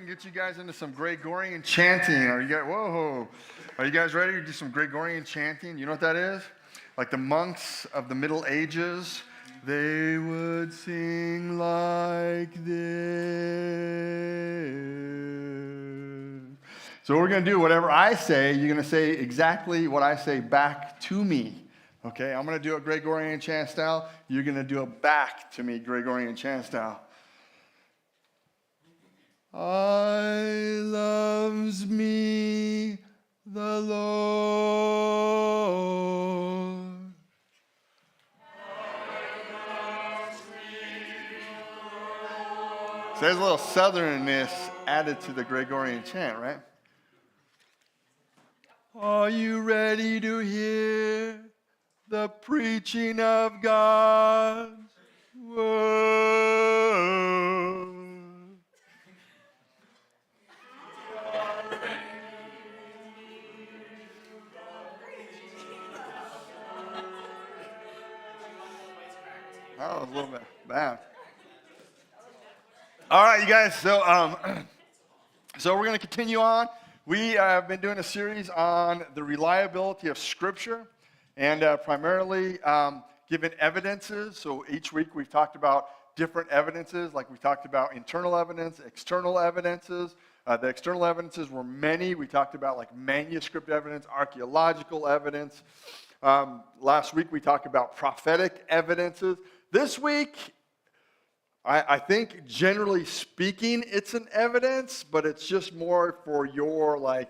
can get you guys into some Gregorian chanting. Are you guys ready to do some Gregorian chanting? You know what that is? Like the monks of the Middle Ages, they would sing like this. So we're going to do whatever I say, you're going to say exactly what I say back to me. Okay, I'm going to do a Gregorian chant style. You're going to do it back to me, Gregorian chant style. I loves me the Lord. So there's a little southernness added to the Gregorian chant, right? Are you ready to hear the preaching of God's word? That was a little bit bad. All right, you guys. So we're going to continue on. We have been doing a series on the reliability of Scripture, and primarily given evidences. So each week we've talked about different evidences, like we talked about internal evidence, external evidences. The external evidences were many. We talked about like manuscript evidence, archaeological evidence. Last week we talked about prophetic evidences. This week, I think generally speaking, it's an evidence, but it's just more for your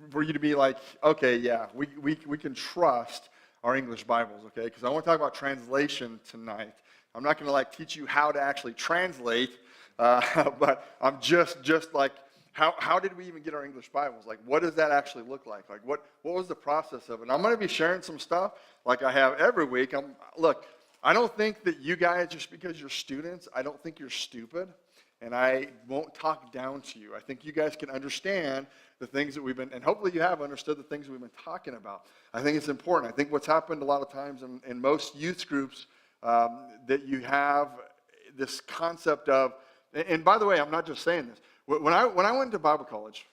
for you to be like, okay, yeah, we can trust our English Bibles, okay? Because I want to talk about translation tonight. I'm not going to teach you how to actually translate, but I'm just like, how did we even get our English Bibles? Like, what does that actually look like? Like, what was the process of it? And I'm going to be sharing some stuff like I have every week. Look, I don't think that you guys, just because you're students, I don't think you're stupid, and I won't talk down to you. I think you guys can understand the things that we've been, and hopefully you have understood the things we've been talking about. I think it's important. I think what's happened a lot of times in most youth groups, that you have this concept of, and by the way, I'm not just saying this. When I went to Bible college,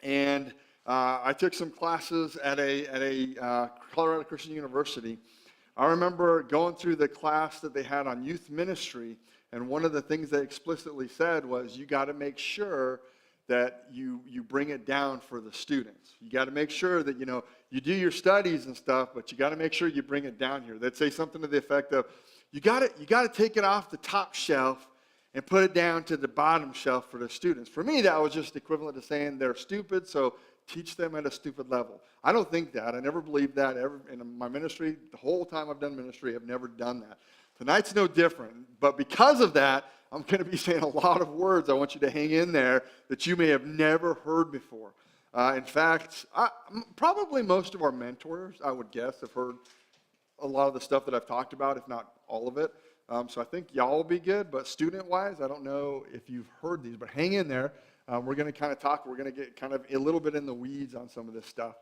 and I took some classes at a Colorado Christian University, I remember going through the class that they had on youth ministry, and one of the things they explicitly said was, you got to make sure that you bring it down for the students. You got to make sure that, you do your studies and stuff, but you got to make sure you bring it down here. They'd say something to the effect of, you got to take it off the top shelf and put it down to the bottom shelf for the students. For me, that was just equivalent to saying they're stupid, so teach them at a stupid level. I don't think that. I never believed that ever in my ministry. The whole time I've done ministry, I've never done that. Tonight's no different. But because of that, I'm going to be saying a lot of words I want you to hang in there that you may have never heard before. In fact, probably most of our mentors, I would guess, have heard a lot of the stuff that I've talked about, if not all of it. So I think y'all will be good. But student-wise, I don't know if you've heard these, but hang in there. We're going to kind of talk. We're going to get kind of a little bit in the weeds on some of this stuff.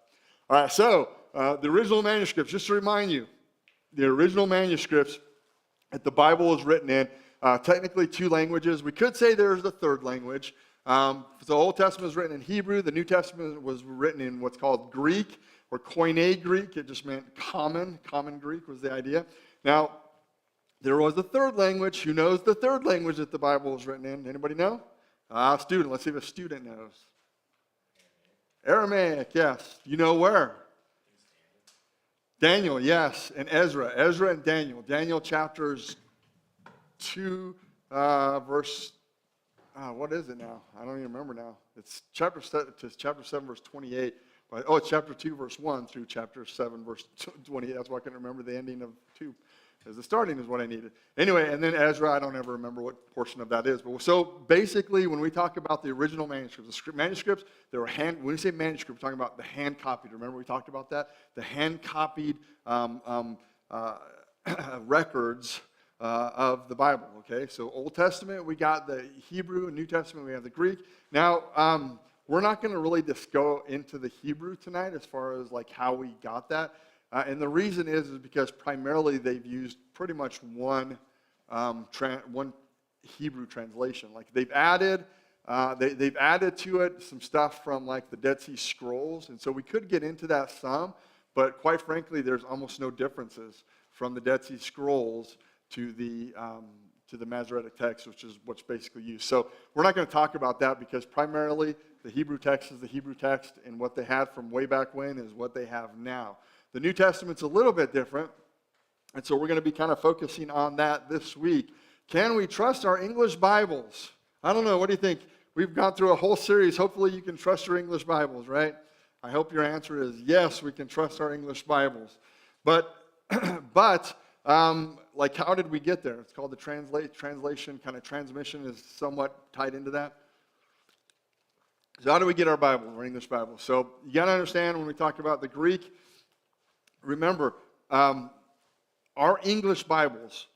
All right, so the original manuscripts, just to remind you, the original manuscripts that the Bible was written in, technically two languages. We could say there's a third language. The Old Testament was written in Hebrew. The New Testament was written in what's called Greek, or Koine Greek. It just meant common Greek was the idea. Now, there was a third language. Who knows the third language that the Bible was written in? Anybody know? Student. Let's see if a student knows. Aramaic, yes. You know where? Daniel, yes. And Ezra. Ezra and Daniel. Daniel chapters 2, verse, what is it now? I don't even remember now. It's chapter 7, verse 28. It's chapter 2, verse 1 through chapter 7, verse 28. That's why I couldn't remember the ending of 2. Because the starting is what I needed. Anyway, and then Ezra, I don't ever remember what portion of that is. But so basically, when we talk about the original manuscripts, manuscripts, they were when we say manuscript, we're talking about the hand copied. Remember we talked about that? The hand copied records of the Bible. Okay, so Old Testament, we got the Hebrew, and New Testament, we have the Greek. Now, we're not going to really just go into the Hebrew tonight as far as how we got that. And the reason is because primarily they've used pretty much one Hebrew translation. They've added They've added to it some stuff from like the Dead Sea Scrolls, and so we could get into that some, but quite frankly, there's almost no differences from the Dead Sea Scrolls to the Masoretic text, which is what's basically used. So we're not going to talk about that because primarily the Hebrew text is the Hebrew text, and what they had from way back when is what they have now. The New Testament's a little bit different, and so we're going to be kind of focusing on that this week. Can we trust our English Bibles? I don't know. What do you think? We've gone through a whole series. Hopefully you can trust your English Bibles, right? I hope your answer is yes, we can trust our English Bibles. But like, how did we get there? It's called the translation, kind of transmission is somewhat tied into that. So how do we get our Bible, our English Bible? So you got to understand when we talk about the Greek, remember, our English Bibles,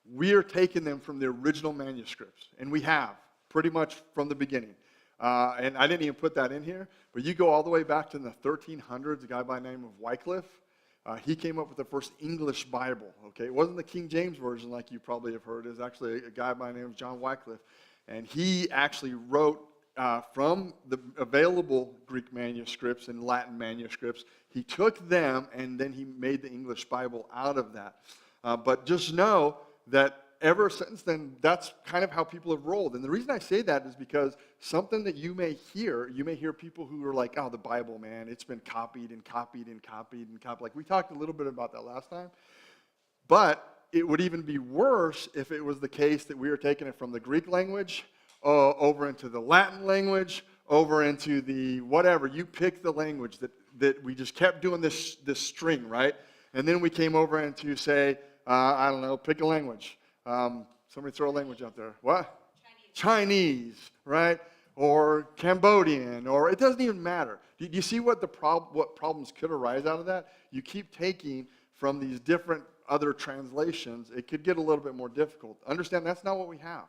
we are taking them from the original manuscripts, and we have pretty much from the beginning. And I didn't even put that in here, but you go all the way back to the 1300s, a guy by the name of Wycliffe. He came up with the first English Bible, okay? It wasn't the King James Version like you probably have heard. It was actually a guy by the name of John Wycliffe. And he actually wrote from the available Greek manuscripts and Latin manuscripts. He took them and then he made the English Bible out of that. But just know that ever since then, that's kind of how people have rolled. And the reason I say that is because something that you may hear people who are like, oh, the Bible, man, it's been copied and copied and copied and copied. Like we talked a little bit about that last time. But it would even be worse if it was the case that we were taking it from the Greek language over into the Latin language, over into the whatever. You pick the language that we just kept doing this string, right? And then we came over into, say, I don't know, pick a language. Somebody throw a language out there. What? Chinese, right? Or Cambodian, or it doesn't even matter. Do you see what problems could arise out of that? You keep taking from these different other translations, it could get a little bit more difficult. Understand that's not what we have.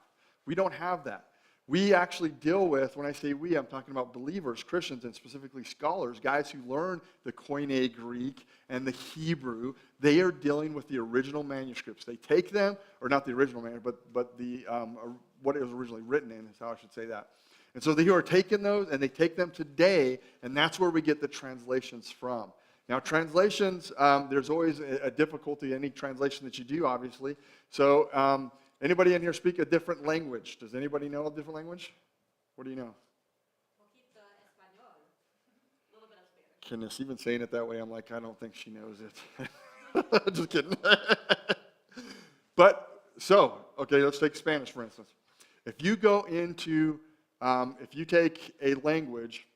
We don't have that. We actually deal with, when I say we, I'm talking about believers, Christians, and specifically scholars, guys who learn the Koine Greek and the Hebrew. They are dealing with the original manuscripts. They take them, or not the original manuscript, but the what it was originally written in is how I should say that. And so they are taking those, and they take them today, and that's where we get the translations from. Now, translations, there's always a difficulty, any translation that you do, obviously. So, anybody in here speak a different language? Does anybody know a different language? What do you know? Goodness, even saying it that way, I'm like, I don't think she knows it. Just kidding. But, so, okay, let's take Spanish, for instance. If you go into, if you take a language,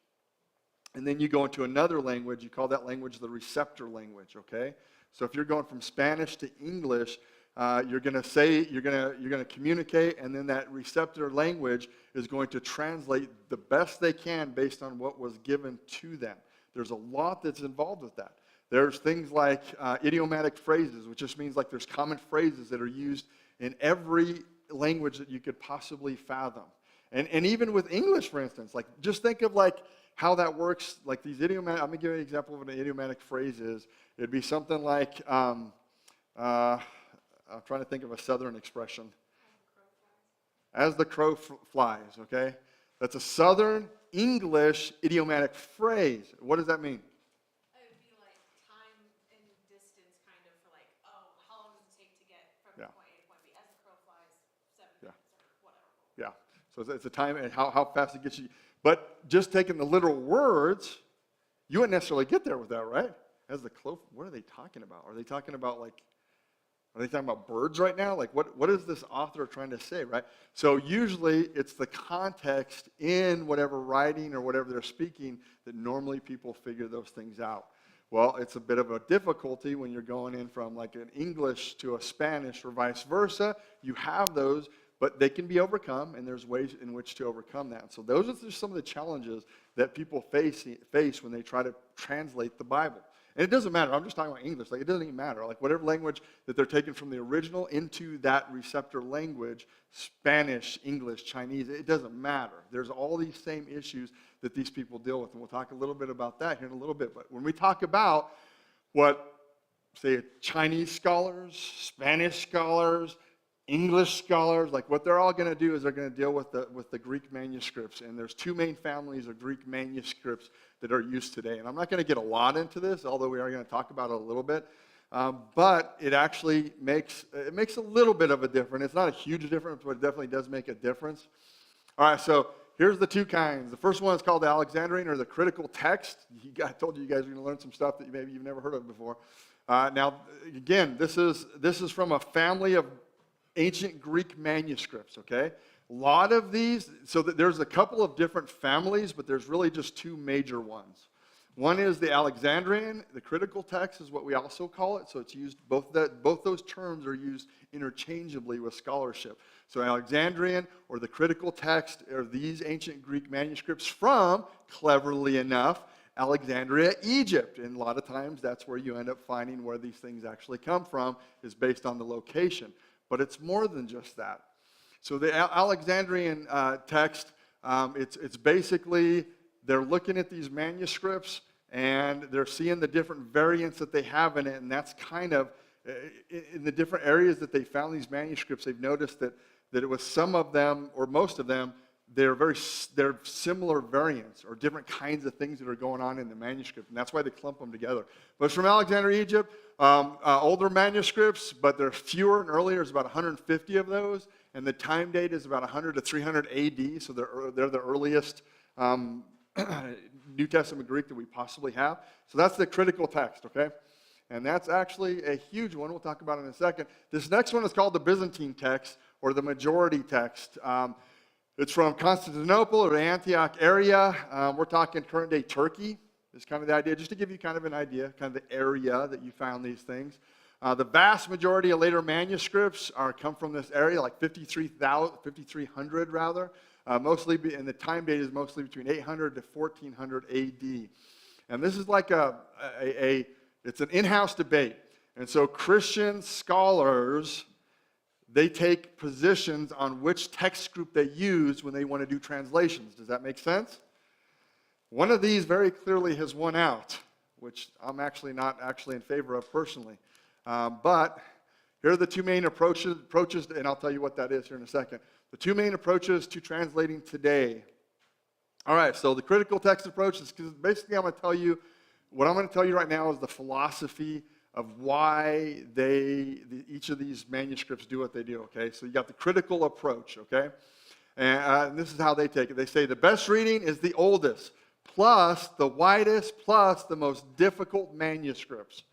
and then you go into another language, you call that language the receptor language, okay? So if you're going from Spanish to English, you're going to communicate, and then that receptor language is going to translate the best they can based on what was given to them. There's a lot that's involved with that. There's things like idiomatic phrases, which just means like there's common phrases that are used in every language that you could possibly fathom. And even with English, for instance, like just think of like how that works, like these idiomatic, I'm going to give you an example of what an idiomatic phrase is. It'd be something like, I'm trying to think of a southern expression. As the crow flies, okay? That's a southern English idiomatic phrase. What does that mean? It would be like time and distance kind of for like, oh, how long does it take to get from point A to point B? As the crow flies, 7 minutes or whatever. Yeah. So it's a time and how fast it gets you. But just taking the literal words, you wouldn't necessarily get there with that, right? As the crow, what are they talking about? Are they talking about birds right now? Like what is this author trying to say, right? So usually it's the context in whatever writing or whatever they're speaking that normally people figure those things out. Well, it's a bit of a difficulty when you're going in from like an English to a Spanish or vice versa. You have those, but they can be overcome, and there's ways in which to overcome that. So those are just some of the challenges that people face when they try to translate the Bible. And it doesn't matter. I'm just talking about English. Like, it doesn't even matter. Like, whatever language that they're taking from the original into that receptor language, Spanish, English, Chinese, it doesn't matter. There's all these same issues that these people deal with. And we'll talk a little bit about that here in a little bit. But when we talk about what, say, Chinese scholars, Spanish scholars, English scholars, like what they're all going to do is they're going to deal with the Greek manuscripts. And there's two main families of Greek manuscripts that are used today. And I'm not going to get a lot into this, although we are going to talk about it a little bit. But it actually makes a little bit of a difference. It's not a huge difference, but it definitely does make a difference. All right, so here's the two kinds. The first one is called the Alexandrian, or the critical text. I told you guys were going to learn some stuff that maybe you've never heard of before. Now, again, this is from a family of ancient Greek manuscripts, okay? A lot of these, so there's a couple of different families, but there's really just two major ones. One is the Alexandrian. The critical text is what we also call it, so it's used, both those terms are used interchangeably with scholarship. So Alexandrian, or the critical text, are these ancient Greek manuscripts from, cleverly enough, Alexandria, Egypt. And a lot of times that's where you end up finding where these things actually come from, is based on the location. But it's more than just that. So the Alexandrian text, it's basically, they're looking at these manuscripts and they're seeing the different variants that they have in it, and that's kind of, in the different areas that they found these manuscripts, they've noticed that it was some of them, or most of them, they're similar variants or different kinds of things that are going on in the manuscript, and that's why they clump them together. But it's from Alexandria, Egypt, older manuscripts, but they're fewer and earlier. There's about 150 of those, and the time date is about 100 to 300 AD, so they're the earliest New Testament Greek that we possibly have. So that's the critical text, okay? And that's actually a huge one. We'll talk about it in a second. This next one is called the Byzantine text, or the majority text. It's from Constantinople or the Antioch area. We're talking current day Turkey is kind of the idea, just to give you kind of an idea, kind of the area that you found these things. The vast majority of later manuscripts come from this area, like 5,300 rather. Mostly, and the time date is mostly between 800 to 1400 AD. And this is like it's an in-house debate. And so Christian scholars, they take positions on which text group they use when they want to do translations. Does that make sense? One of these very clearly has won out, which I'm actually not in favor of personally. But here are the two main approaches, and I'll tell you what that is here in a second. The two main approaches to translating today. All right, so the critical text approach is basically what I'm going to tell you right now is the philosophy of why each of these manuscripts do what they do, okay? So you got the critical approach, okay? And this is how they take it. They say the best reading is the oldest, plus the widest, plus the most difficult manuscripts.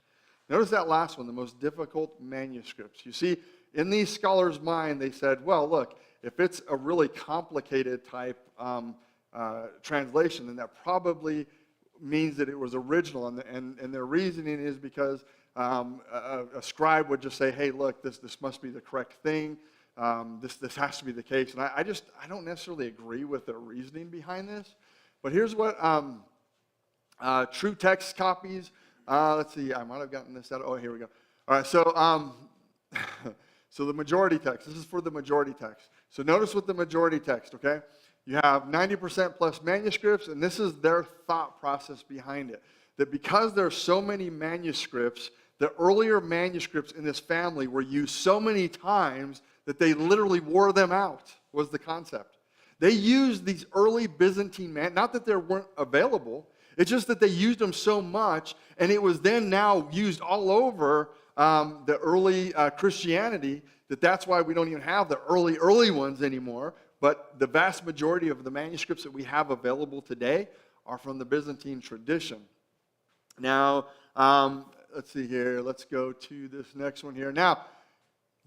Notice that last one, the most difficult manuscripts. You see, in these scholars' mind, they said, well, look, if it's a really complicated type translation, then that probably means that it was original. And their reasoning is because a scribe would just say, hey, look, this must be the correct thing. This has to be the case. And I don't necessarily agree with their reasoning behind this. But here's what true text copies. Let's see, I might have gotten this out. Oh, here we go. All right, so so the majority text. This is for the majority text. So notice with the majority text, okay? You have 90% plus manuscripts, and this is their thought process behind it. That because there are so many manuscripts, the earlier manuscripts in this family were used so many times that they literally wore them out, was the concept. They used these early Byzantine not that they weren't available, it's just that they used them so much, and it was then now used all over the early Christianity, that's why we don't even have the early ones anymore. But the vast majority of the manuscripts that we have available today are from the Byzantine tradition. Now, let's see here. Let's go to this next one here. Now,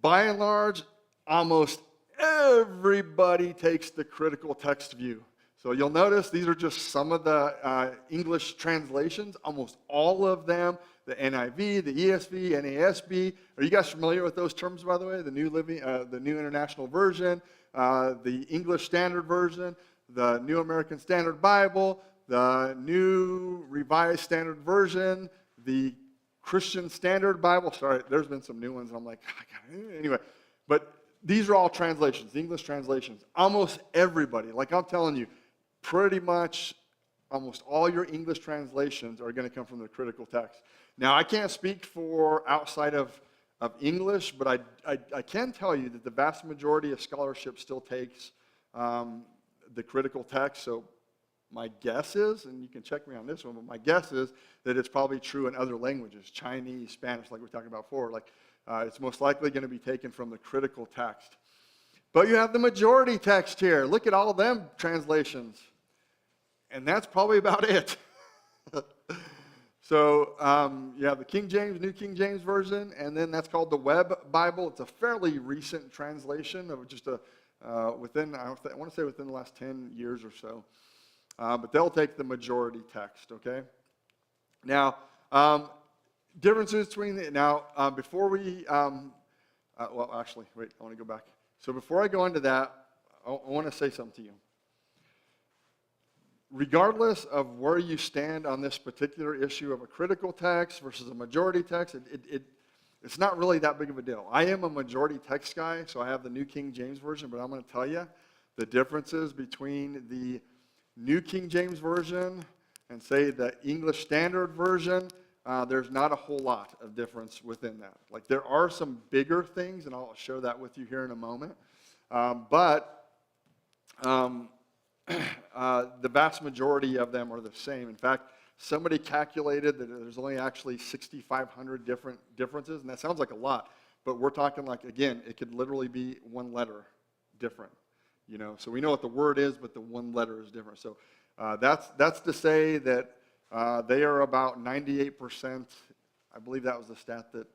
by and large, almost everybody takes the critical text view. So you'll notice these are just some of the English translations, almost all of them, the NIV, the ESV, NASB. Are you guys familiar with those terms, by the way? The New International Version, the English Standard Version, the New American Standard Bible, the New Revised Standard Version, the Christian Standard Bible. Sorry, there's been some new ones. I'm like, anyway. But these are all translations, English translations. Almost everybody, like I'm telling you, pretty much almost all your English translations are going to come from the critical text. Now, I can't speak for outside of English, but I can tell you that the vast majority of scholarship still takes the critical text. So my guess is, and you can check me on this one, but my guess is that it's probably true in other languages, Chinese, Spanish, like we were talking about before. Like it's most likely going to be taken from the critical text. But you have the majority text here. Look at all of them translations. And that's probably about it. So you have the King James, New King James Version, and then that's called the Web Bible. It's a fairly recent translation of just within, I want to say within the last 10 years or so. But they'll take the majority text, okay? Now, differences between before we, well, actually, wait, I want to go back. So before I go into that, I want to say something to you. Regardless of where you stand on this particular issue of a critical text versus a majority text, it's not really that big of a deal. I am a majority text guy, so I have the New King James Version, but I'm going to tell you the differences between the New King James Version and, say, the English Standard Version. There's not a whole lot of difference within that. Like, there are some bigger things, and I'll show that with you here in a moment. The vast majority of them are the same. In fact, somebody calculated that there's only actually 6,500 different differences, and that sounds like a lot, but we're talking like, again, it could literally be one letter different. You know, so we know what the word is, but the one letter is different. So that's to say that they are about 98%. I believe that was the stat that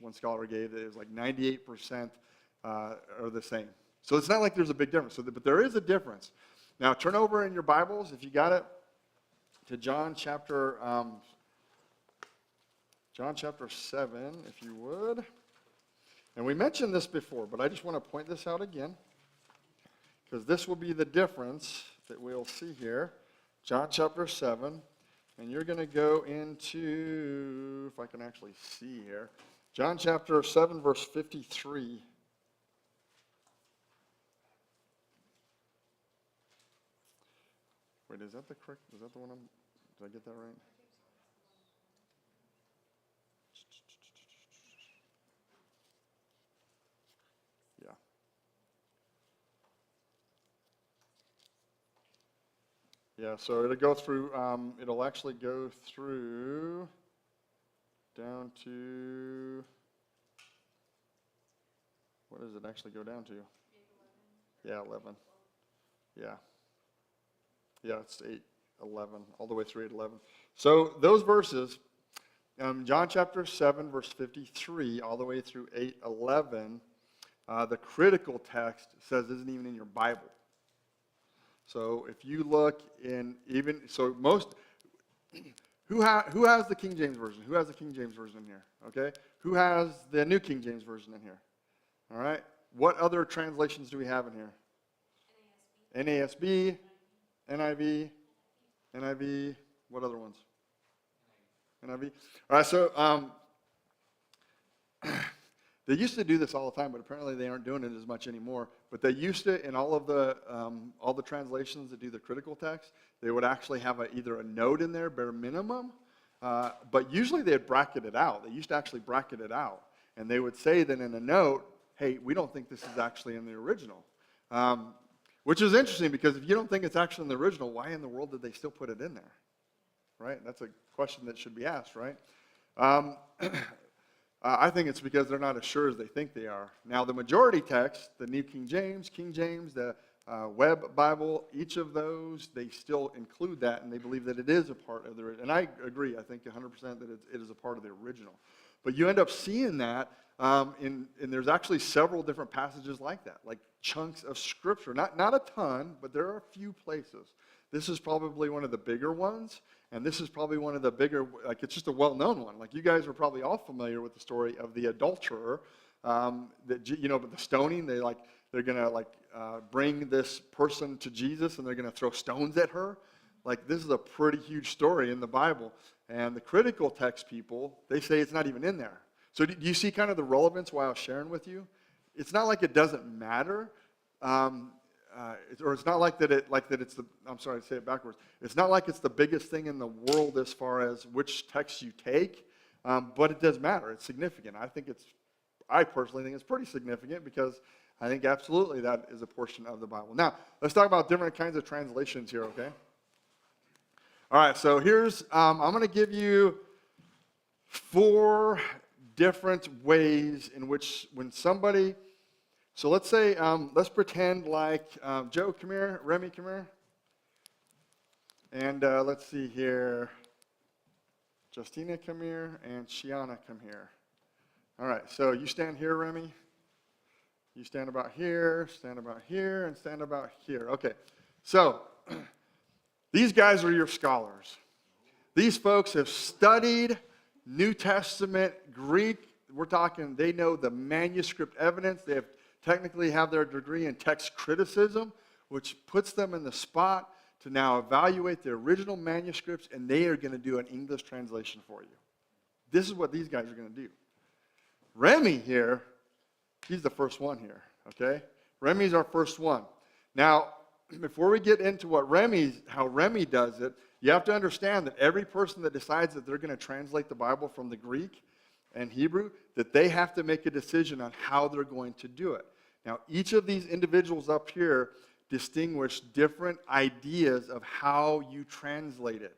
one scholar gave, that it was like 98% are the same. So it's not like there's a big difference, but there is a difference. Now turn over in your Bibles, if you got it, to John chapter 7, if you would. And we mentioned this before, but I just want to point this out again, because this will be the difference that we'll see here. John chapter 7, and you're going to go into, if I can actually see here, John chapter 7, verse 53. Wait, is that the one did I get that right? Yeah. Yeah, so it'll go through, it'll actually go through down to, what does it actually go down to? 8:11. Yeah, 11. Yeah. Yeah, it's 8:11, all the way through 8:11. So those verses, John chapter 7, verse 53, all the way through 8:11, the critical text says isn't even in your Bible. So if you look in who has the King James Version? Who has the King James Version in here? Okay. Who has the New King James Version in here? All right. What other translations do we have in here? NASB, NIV, what other ones? NIV. All right, so they used to do this all the time, but apparently they aren't doing it as much anymore. But they used to, in all the translations that do the critical text, they would actually have either a note in there, bare minimum, but usually they'd bracket it out. They used to actually bracket it out. And they would say then in a note, hey, we don't think this is actually in the original. Which is interesting, because if you don't think it's actually in the original, why in the world did they still put it in there? Right? That's a question that should be asked, right? I think it's because they're not as sure as they think they are. Now, the majority text, the New King James, the Web Bible, each of those, they still include that, and they believe that it is a part of the original. And I agree, I think 100% that it is a part of the original. But you end up seeing that, and there's actually several different passages like that, like chunks of Scripture. Not a ton, but there are a few places. This is probably one of the bigger ones, and this is probably one of the bigger, like it's just a well-known one. Like you guys are probably all familiar with the story of the adulterer, but the stoning, they're gonna bring this person to Jesus, and they're gonna throw stones at her. Like this is a pretty huge story in the Bible, and the critical text people, they say it's not even in there. So do you see kind of the relevance why I was sharing with you? It's not like it doesn't matter, or it's not like that it's the, I'm sorry, I say it backwards. It's not like it's the biggest thing in the world as far as which text you take. but it does matter. It's significant. I personally think it's pretty significant because I think absolutely that is a portion of the Bible. Now, let's talk about different kinds of translations here, okay? All right, so here's, I'm going to give you 4 different ways in which when somebody, so let's say, let's pretend like, Joe, come here, Remy, come here. And let's see here, Justina, come here, and Shiana, come here. All right, so you stand here, Remy. You stand about here, and stand about here. Okay, so these guys are your scholars. These folks have studied New Testament Greek. We're talking, they know the manuscript evidence. They technically have their degree in text criticism, which puts them in the spot to now evaluate the original manuscripts, and they are going to do an English translation for you. This is what these guys are going to do. Remy here, he's the first one here, okay? Remy's our first one. Now, before we get into how Remy does it, you have to understand that every person that decides that they're going to translate the Bible from the Greek and Hebrew, that they have to make a decision on how they're going to do it. Now, each of these individuals up here distinguish different ideas of how you translate it.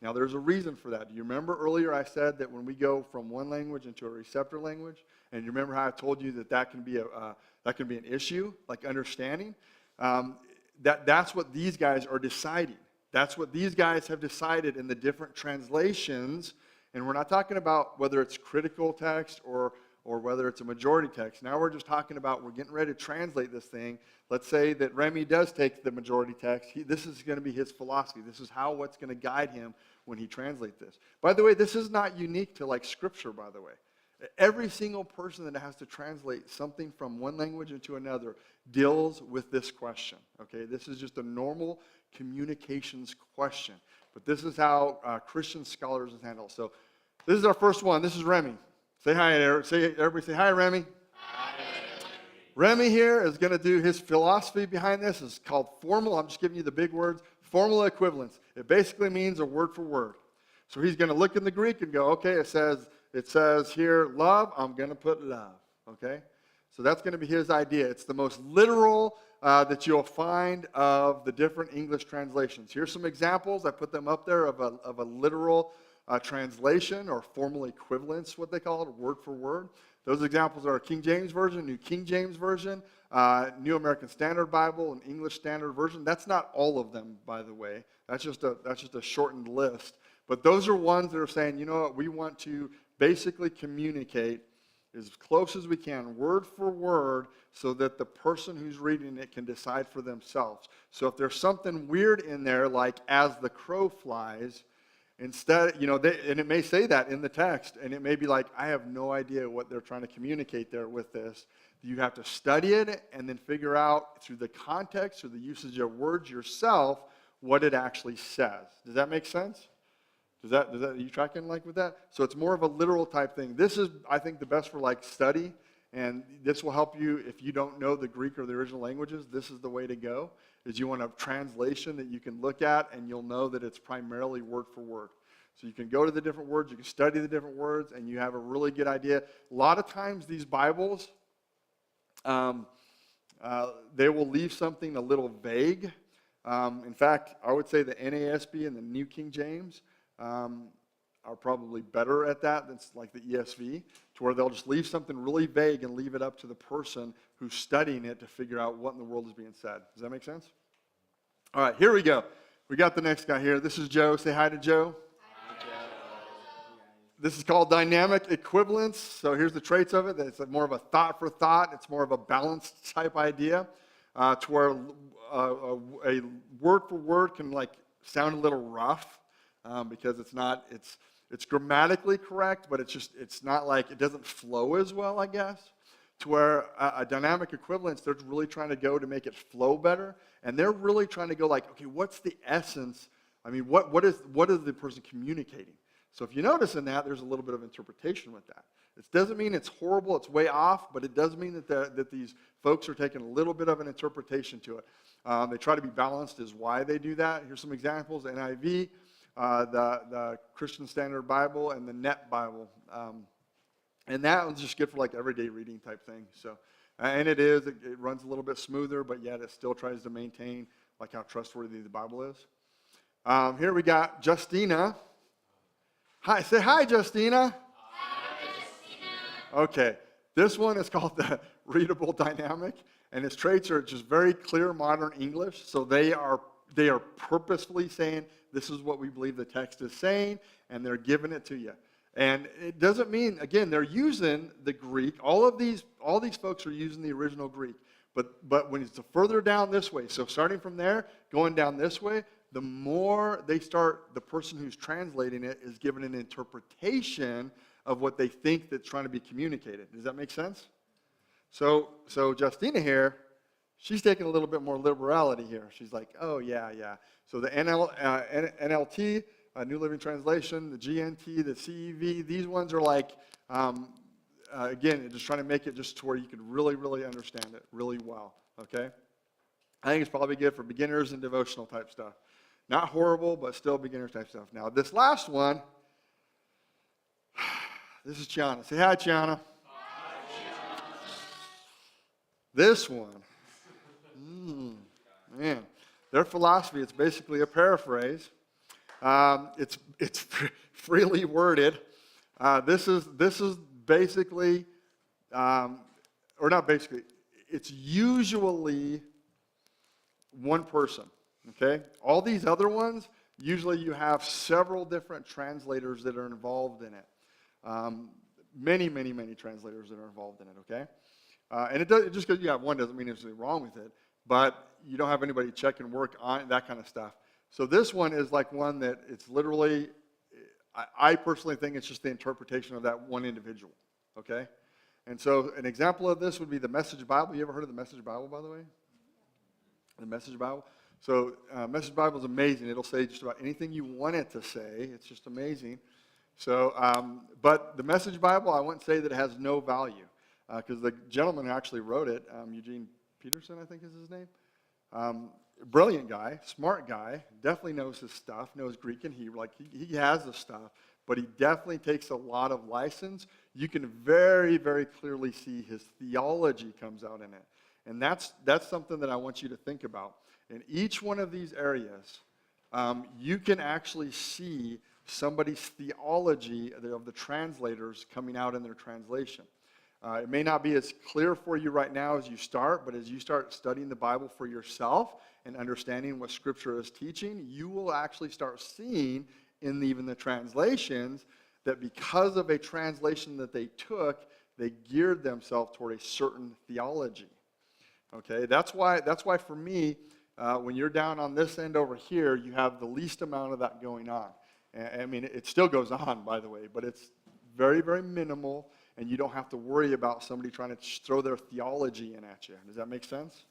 Now, there's a reason for that. Do you remember earlier I said that when we go from one language into a receptor language, and you remember how I told you that can be an issue, like understanding? That's what these guys are deciding. That's what these guys have decided in the different translations. And we're not talking about whether it's critical text or whether it's a majority text. Now we're just talking about we're getting ready to translate this thing. Let's say that Remy does take the majority text. This is going to be his philosophy. This is what's going to guide him when he translates this. By the way, this is not unique to like Scripture, by the way. Every single person that has to translate something from one language into another deals with this question, okay? This is just a normal communications question. But this is how Christian scholars handle it. So this is our first one. This is Remy. Say hi, everybody say hi, Remy. Hi. Remy here is going to do his philosophy behind this. It's called formal. I'm just giving you the big words. Formula equivalence. It basically means a word for word. So he's going to look in the Greek and go, okay, it says here love. I'm going to put love, okay? So that's going to be his idea. It's the most literal that you'll find of the different English translations. Here's some examples. I put them up there of a literal translation or formal equivalence, what they call it, word for word. Those examples are King James Version, New King James Version, New American Standard Bible, and English Standard Version. That's not all of them, by the way. That's just a shortened list. But those are ones that are saying, you know what, we want to basically communicate as close as we can, word for word, so that the person who's reading it can decide for themselves. So if there's something weird in there, like as the crow flies, instead, and it may say that in the text, and it may be like, I have no idea what they're trying to communicate there with this. You have to study it and then figure out through the context or the usage of words yourself what it actually says. Does that make sense? Are you tracking like with that? So it's more of a literal type thing. This is, I think, the best for like study, and this will help you if you don't know the Greek or the original languages. This is the way to go, is you want a translation that you can look at, and you'll know that it's primarily word for word. So you can go to the different words, you can study the different words, and you have a really good idea. A lot of times these Bibles, they will leave something a little vague. In fact, I would say the NASB and the New King James are probably better at that than like the ESV, to where they'll just leave something really vague and leave it up to the person who's studying it to figure out what in the world is being said. Does that make sense? All right, here we go. We got the next guy here. This is Joe. Say hi to Joe. Hi, Joe. This is called dynamic equivalence. So here's the traits of it. It's more of a thought for thought. It's more of a balanced type idea, to where a word for word can like sound a little rough. Because it's grammatically correct, but it's not like, it doesn't flow as well, I guess. To where a dynamic equivalence, they're really trying to go to make it flow better, and they're really trying to go like, okay, what's the essence? I mean, what is the person communicating? So if you notice in that, there's a little bit of interpretation with that. It doesn't mean it's horrible, it's way off, but it does mean that these folks are taking a little bit of an interpretation to it. They try to be balanced is why they do that. Here's some examples. NIV. the Christian Standard Bible, and the Net Bible. And that one's just good for like everyday reading type thing. So, and it runs a little bit smoother, but yet it still tries to maintain like how trustworthy the Bible is. Here we got Justina. Hi, say hi, Justina. Hi, Justina. Okay, this one is called the Readable Dynamic, and its traits are just very clear modern English. So they are purposefully saying this is what we believe the text is saying, and they're giving it to you. And it doesn't mean, again, they're using the Greek. All these folks are using the original Greek. But when it's further down this way, so starting from there, going down this way, the more they start, the person who's translating it is given an interpretation of what they think that's trying to be communicated. Does that make sense? So Justina here, she's taking a little bit more liberality here. She's like, oh, yeah. So the NLT, New Living Translation, the GNT, the CEV, these ones are like, again, just trying to make it just to where you could really, really understand it really well, okay? I think it's probably good for beginners and devotional type stuff. Not horrible, but still beginner type stuff. Now, this last one, this is Chiana. Say hi, Chiana. Hi, Chiana. This one, man, their philosophy, it's basically a paraphrase. It's freely worded. This is basically, or not basically, it's usually one person. Okay? All these other ones, usually you have several different translators that are involved in it. Many translators that are involved in it, okay? And just because you have one doesn't mean there's anything wrong with it, but you don't have anybody check and work on that kind of stuff. So this one is like one that it's literally, I personally think it's just the interpretation of that one individual, okay? And so an example of this would be the Message Bible. You ever heard of the Message Bible, by the way? The Message Bible? So Message Bible is amazing. It'll say just about anything you want it to say. It's just amazing. So, but the Message Bible, I wouldn't say that it has no value because the gentleman who actually wrote it, Eugene Peterson, I think is his name, brilliant guy, smart guy, definitely knows his stuff, knows Greek and Hebrew. Like he has the stuff, but he definitely takes a lot of license. You can very, very clearly see his theology comes out in it. And that's something that I want you to think about. In each one of these areas, you can actually see somebody's theology of the translators coming out in their translation. It may not be as clear for you right now as you start, but as you start studying the Bible for yourself and understanding what Scripture is teaching, you will actually start seeing in even the translations that because of a translation that they took, they geared themselves toward a certain theology. Okay, that's why for me, when you're down on this end over here, you have the least amount of that going on. I mean, it still goes on, by the way, but it's very, very minimal, and you don't have to worry about somebody trying to throw their theology in at you. Does that make sense?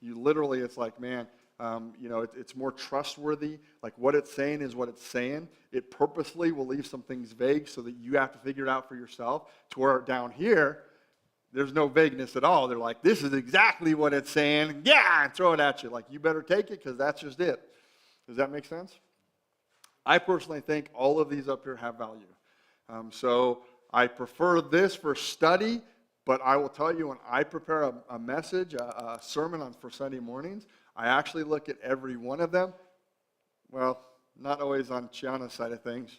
You literally, it's like, man, it's more trustworthy. Like what it's saying is what it's saying. It purposely will leave some things vague so that you have to figure it out for yourself. To where down here, there's no vagueness at all. They're like, this is exactly what it's saying. Yeah, and throw it at you. Like, you better take it because that's just it. Does that make sense? I personally think all of these up here have value. So I prefer this for study, but I will tell you when I prepare a message, a sermon for Sunday mornings, I actually look at every one of them. Well, not always on Chiana's side of things.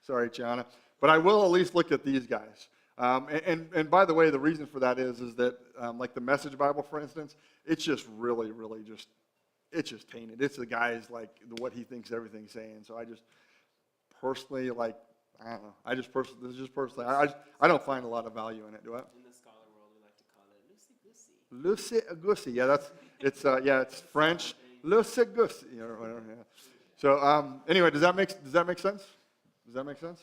Sorry, Chiana. But I will at least look at these guys. And by the way, the reason for that is that, like the Message Bible, for instance, it's just really, really just, it's just tainted. It's the guy's, like, what he thinks everything's saying. So I just personally, like, I don't know. This is just personally, I don't find a lot of value in it, do I? In the scholar world, we like to call it loosey-goosey. Loosey-goosey. Yeah, it's French. Loosey-goosey. Or whatever, yeah. So anyway, does that make sense? Does that make sense?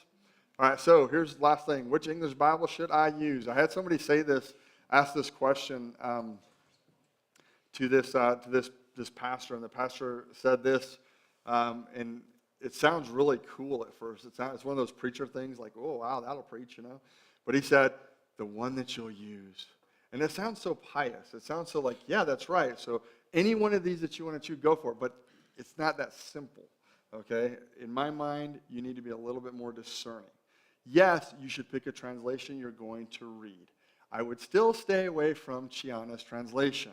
All right, so here's the last thing. Which English Bible should I use? I had somebody ask this question to this pastor, and the pastor said this, and it sounds really cool at first. It's one of those preacher things like, oh, wow, that'll preach, But he said, the one that you'll use. And it sounds so pious. It sounds so like, yeah, that's right. So any one of these that you want to choose, go for it. But it's not that simple, okay? In my mind, you need to be a little bit more discerning. Yes, you should pick a translation you're going to read. I would still stay away from Chiana's translation.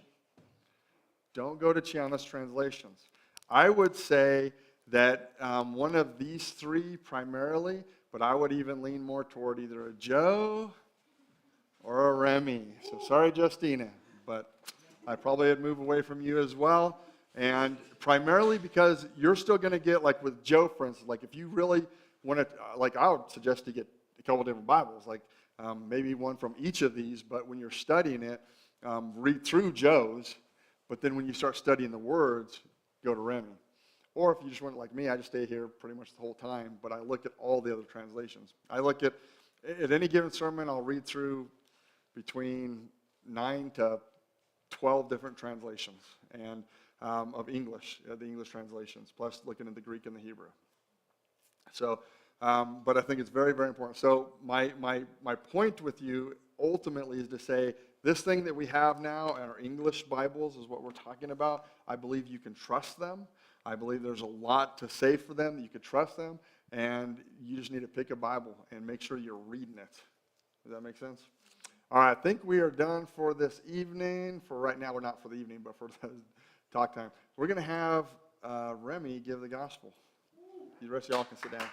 Don't go to Chiana's translations. I would say that one of these three primarily, but I would even lean more toward either a Joe or a Remy. So sorry, Justina, but I probably would move away from you as well. And primarily because you're still going to get, like with Joe, for instance, like if you really want to, like I would suggest to get a couple different Bibles, like maybe one from each of these, but when you're studying it, read through Joe's, but then when you start studying the words, go to Remy. Or if you just want like me, I just stay here pretty much the whole time, but I look at all the other translations. I look at any given sermon, I'll read through between 9 to 12 different translations and of English, the English translations, plus looking at the Greek and the Hebrew. So, but I think it's very, very important. So my point with you ultimately is to say, this thing that we have now in our English Bibles is what we're talking about. I believe you can trust them. I believe there's a lot to say for them, that you could trust them, and you just need to pick a Bible and make sure you're reading it. Does that make sense? All right, I think we are done for this evening. For right now, we're not for the evening, but for the talk time. We're going to have Remy give the gospel. The rest of y'all can sit down.